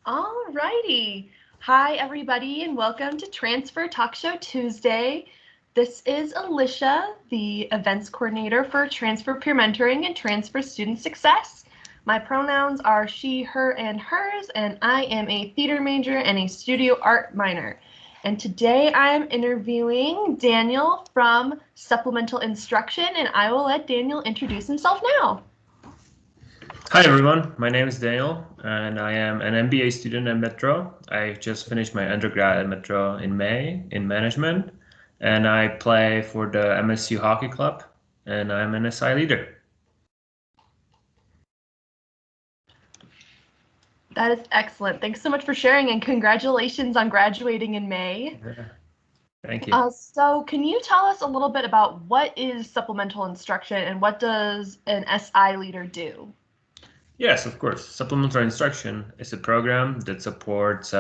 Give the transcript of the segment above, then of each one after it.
All righty. Hi, everybody, and welcome to Transfer Talk Show Tuesday. This is Alicia, the events coordinator for Transfer Peer Mentoring and Transfer Student Success. My pronouns are she, her, and hers, and I am a theater major and a studio art minor. And today I am interviewing Daniel from Supplemental Instruction, and I will let Daniel introduce himself now. Hi everyone, my name is Daniel and I am an MBA student at Metro. I just finished my undergrad at Metro in May in management and I play for the MSU Hockey Club and I'm an SI leader. That is excellent. Thanks so much for sharing and congratulations on graduating in May. Yeah. Thank you. So can you tell us a little bit about what is supplemental instruction and what does an SI leader do? Yes, of course. Supplemental Instruction is a program that supports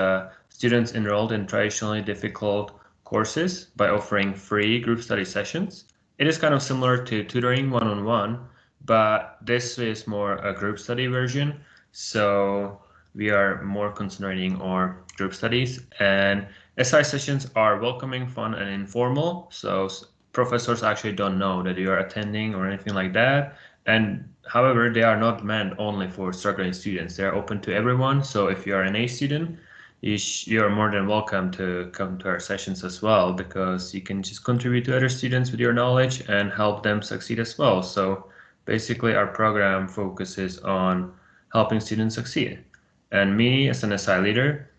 students enrolled in traditionally difficult courses by offering free group study sessions. It is kind of similar to tutoring one-on-one, but this is more a group study version. So we are more concentrating on group studies, and SI sessions are welcoming, fun, and informal. So professors actually don't know that you are attending or anything like that. And however, they are not meant only for struggling students. They are open to everyone. So if you are an A student, you are more than welcome to come to our sessions as well, because you can just contribute to other students with your knowledge and help them succeed as well. So basically, our program focuses on helping students succeed. And me, as an SI leader,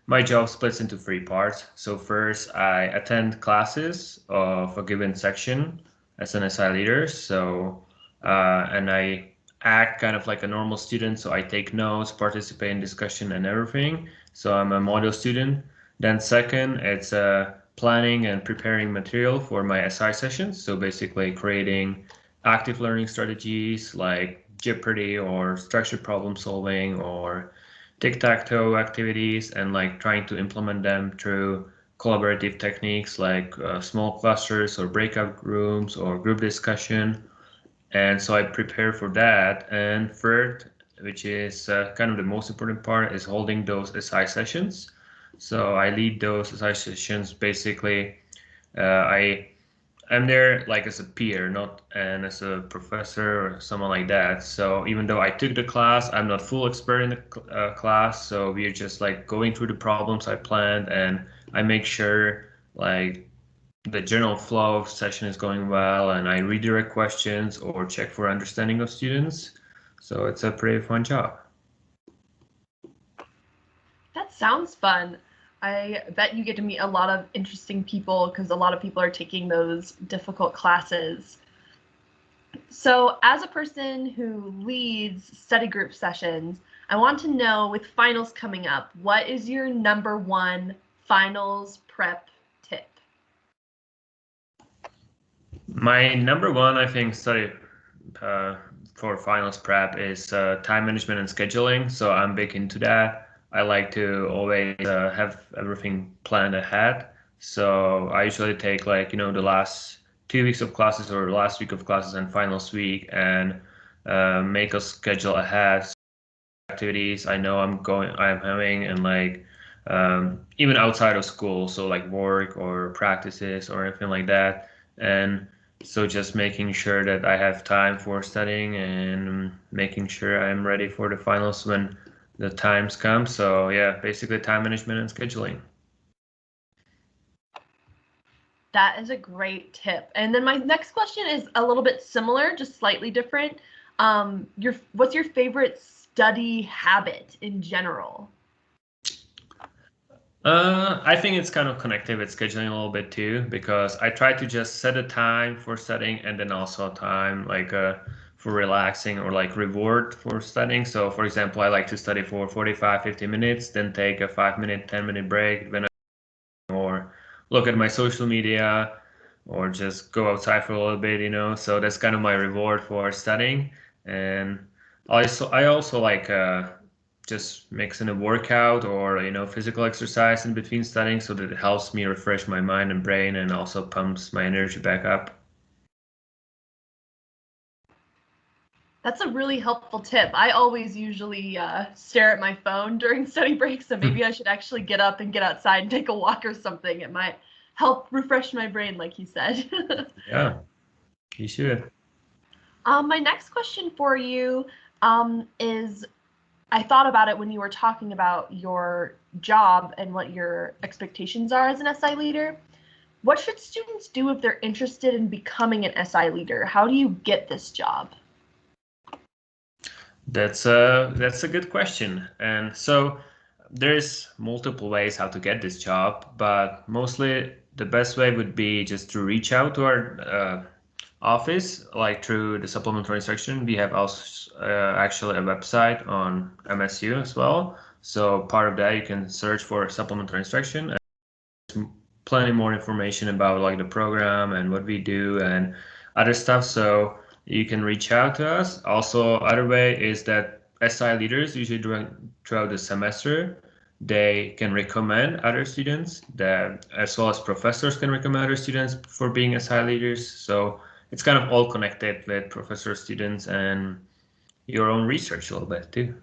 my job splits into three parts. So first, I attend classes of a given section as an SI leader. So, and I act kind of like a normal student. So I take notes, participate in discussion and everything. So I'm a model student. Then second, it's planning and preparing material for my SI sessions. So basically creating active learning strategies like Jeopardy or structured problem solving or tic-tac-toe activities and like trying to implement them through collaborative techniques like small clusters or breakout rooms or group discussion. And so I prepare for that. And third, which is kind of the most important part, is holding those SI sessions. So I lead those SI sessions. Basically, I'm there like as a peer, not and as a professor or someone like that. So even though I took the class, I'm not full expert in the class. So we're just like going through the problems I planned, and I make sure like the general flow of session is going well, and I redirect questions or check for understanding of students. So it's a pretty fun job. That sounds fun. I bet you get to meet a lot of interesting people because a lot of people are taking those difficult classes. So as a person who leads study group sessions, I want to know, with finals coming up, what is your number one finals prep tip? My number one, I think, study for finals prep is time management and scheduling. So I'm big into that. I like to always have everything planned ahead. So I usually take like, the last 2 weeks of classes or last week of classes and finals week and make a schedule ahead. Activities I know I'm having and like even outside of school, so like work or practices or anything like that. And so just making sure that I have time for studying and making sure I'm ready for the finals when the times come. So yeah, basically time management and scheduling. That is a great tip. And then my next question is a little bit similar, just slightly different. What's your favorite study habit in general? I think it's kind of connected with scheduling a little bit too, because I try to just set a time for studying and then also a time like for relaxing or like reward for studying. So for example, I like to study for 45, 50 minutes, then take a 5 minute, 10-minute break when or look at my social media or just go outside for a little bit. So that's kind of my reward for studying. And I also like just mixing a workout or physical exercise in between studying so that it helps me refresh my mind and brain and also pumps my energy back up. That's a really helpful tip. I always usually stare at my phone during study breaks, so maybe I should actually get up and get outside and take a walk or something. It might help refresh my brain, like you said. Yeah, you should. My next question for you is, I thought about it when you were talking about your job and what your expectations are as an SI leader. What should students do if they're interested in becoming an SI leader? How do you get this job? That's a good question. And so there's multiple ways how to get this job, but mostly the best way would be just to reach out to our office, like through the supplementary instruction. We have also actually a website on MSU as well. So part of that you can search for supplementary instruction, and there's plenty more information about like the program and what we do and other stuff. So you can reach out to us. Also, other way is that SI leaders usually throughout the semester they can recommend other students, that as well as professors can recommend other students for being SI leaders. So it's kind of all connected with professor, students, and your own research a little bit too.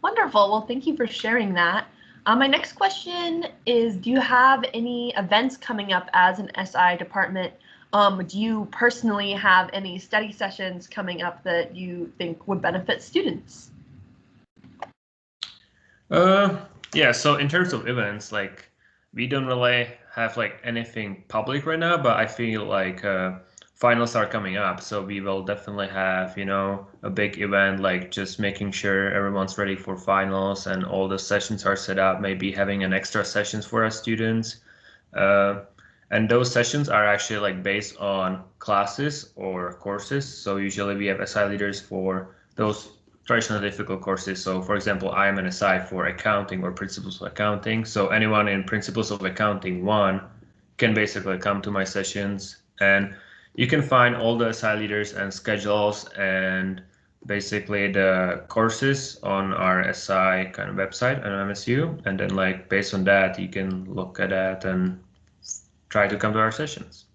Wonderful. Well, thank you for sharing that. My next question is, do you have any events coming up as an SI department? Do you personally have any study sessions coming up that you think would benefit students? Yeah, so in terms of events, like we don't really have like anything public right now, but I feel like finals are coming up, so we will definitely have, a big event, like just making sure everyone's ready for finals and all the sessions are set up, maybe having an extra sessions for our students. Uh, and those sessions are actually like based on classes or courses. So usually we have SI leaders for those traditional difficult courses. So for example, I am an SI for accounting or principles of accounting. So anyone in principles of accounting 1 can basically come to my sessions, and you can find all the SI leaders and schedules and basically the courses on our SI kind of website on MSU. And then like based on that, you can look at that and try to come to our sessions.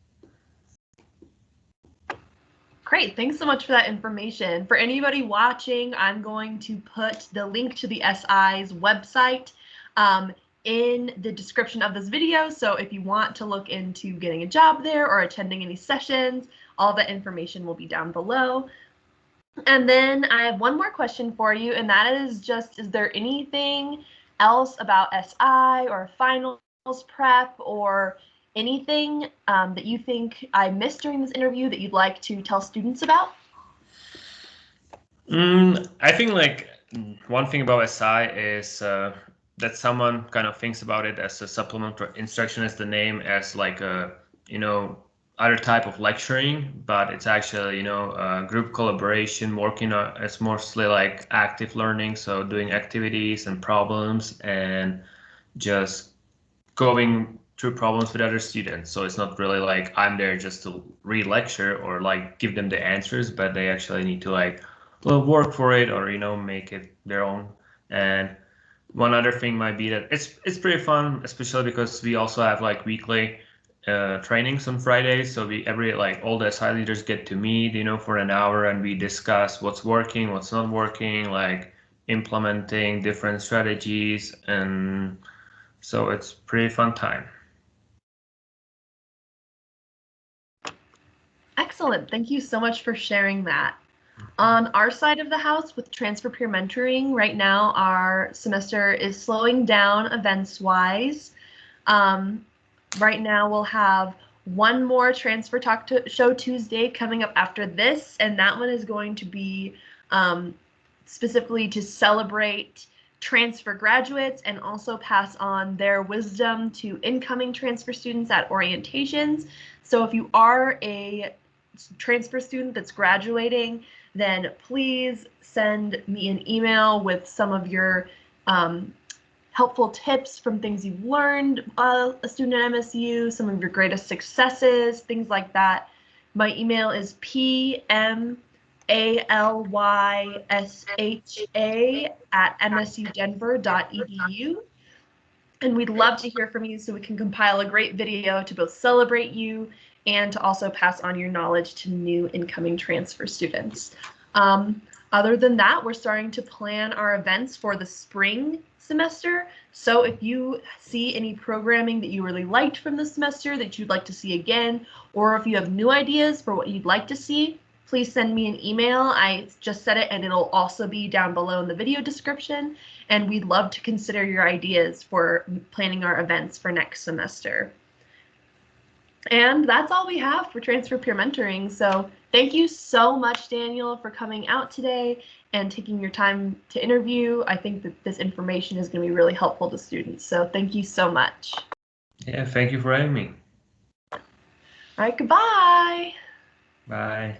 Great, thanks so much for that information. For anybody watching, I'm going to put the link to the SI's website in the description of this video. So if you want to look into getting a job there or attending any sessions, all that information will be down below. And then I have one more question for you, and that is just, is there anything else about SI or finals prep or anything that you think I missed during this interview that you'd like to tell students about? I think like one thing about SI is that someone kind of thinks about it as a supplemental instruction, as the name, as like a, other type of lecturing, but it's actually, group collaboration, working on, it's mostly like active learning. So doing activities and problems and just going through problems with other students. So it's not really like I'm there just to re-lecture or like give them the answers, but they actually need to like work for it or make it their own. And one other thing might be that it's pretty fun, especially because we also have like weekly trainings on Fridays. So we all the SI leaders get to meet, for an hour, and we discuss what's working, what's not working, like implementing different strategies, and so it's pretty fun time. Excellent. Thank you so much for sharing that. On our side of the house with transfer peer mentoring, right now our semester is slowing down events-wise. Right now we'll have one more Transfer Talk Show Tuesday coming up after this, and that one is going to be specifically to celebrate transfer graduates and also pass on their wisdom to incoming transfer students at orientations. So if you are a transfer student that's graduating, then please send me an email with some of your helpful tips from things you've learned a student at MSU, some of your greatest successes, things like that. My email is pmalysha@msudenver.edu. And we'd love to hear from you so we can compile a great video to both celebrate you and to also pass on your knowledge to new incoming transfer students. Other than that, we're starting to plan our events for the spring semester. So if you see any programming that you really liked from the semester that you'd like to see again, or if you have new ideas for what you'd like to see, please send me an email. I just said it, and it'll also be down below in the video description. And we'd love to consider your ideas for planning our events for next semester. And that's all we have for Transfer Peer Mentoring. So thank you so much, Daniel, for coming out today and taking your time to interview. I think that this information is going to be really helpful to students. So thank you so much. Yeah, thank you for having me. All right, goodbye. Bye.